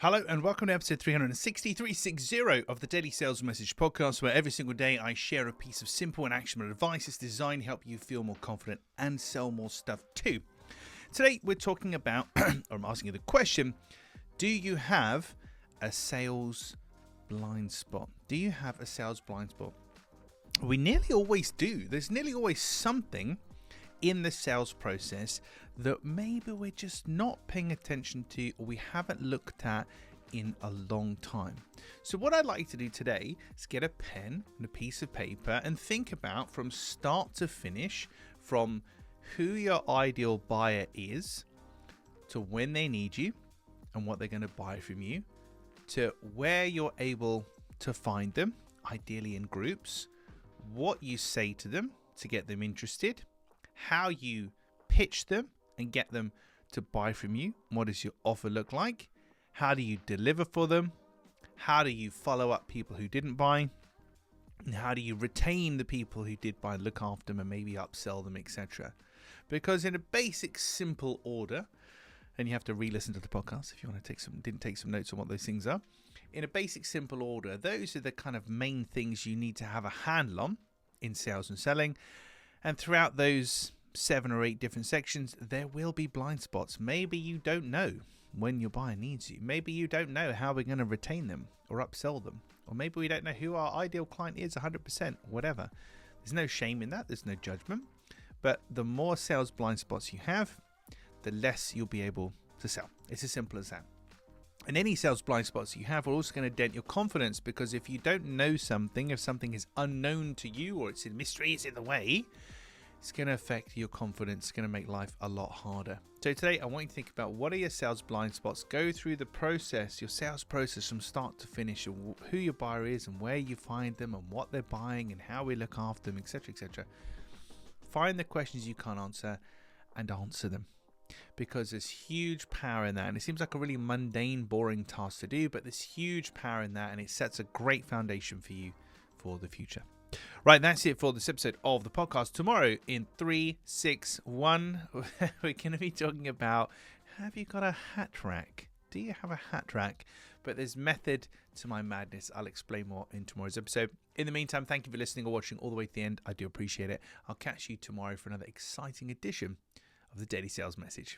Hello and welcome to episode 360 of the Daily Sales Message podcast, where every single day I share a piece of simple and actionable advice that's designed to help you feel more confident and sell more stuff too. Today we're talking about, or I'm asking you the question, do you have a sales blind spot? Do you have a sales blind spot? We nearly always do. There's nearly always something in the sales process that maybe we're just not paying attention to or we haven't looked at in a long time. So what I'd like to do today is get a pen and a piece of paper and think about from start to finish, from who your ideal buyer is to when they need you and what they're going to buy from you, to where you're able to find them, ideally in groups, what you say to them to get them interested, how you pitch them and get them to buy from you. What does your offer look like? How do you deliver for them? How do you follow up people who didn't buy? And how do you retain the people who did buy, look after them and maybe upsell them, etc.? Because in a basic, simple order, and you have to re-listen to the podcast if you want to didn't take some notes on what those things are. In a basic, simple order, those are the kind of main things you need to have a handle on in sales and selling. And throughout those 7 or 8 different sections, there will be blind spots. Maybe you don't know when your buyer needs you. Maybe you don't know how we're going to retain them or upsell them. Or maybe we don't know who our ideal client is 100%, whatever. There's no shame in that. There's no judgment. But the more sales blind spots you have, the less you'll be able to sell. It's as simple as that. And any sales blind spots you have are also going to dent your confidence, because if you don't know something, if something is unknown to you or it's in mystery, it's in the way, it's going to affect your confidence. It's going to make life a lot harder. So today I want you to think about, what are your sales blind spots? Go through the process, your sales process from start to finish, who your buyer is and where you find them and what they're buying and how we look after them, etc., etc. Find the questions you can't answer and answer them, because there's huge power in that. And it seems like a really mundane, boring task to do, but there's huge power in that, and it sets a great foundation for you for the future. Right, that's it for this episode of the podcast. Tomorrow in 3, 6, 1, we're going to be talking about, have you got a hat rack? Do you have a hat rack? But there's method to my madness. I'll explain more in tomorrow's episode. In the meantime, thank you for listening or watching all the way to the end. I do appreciate it. I'll catch you tomorrow for another exciting edition of the Daily Sales Message.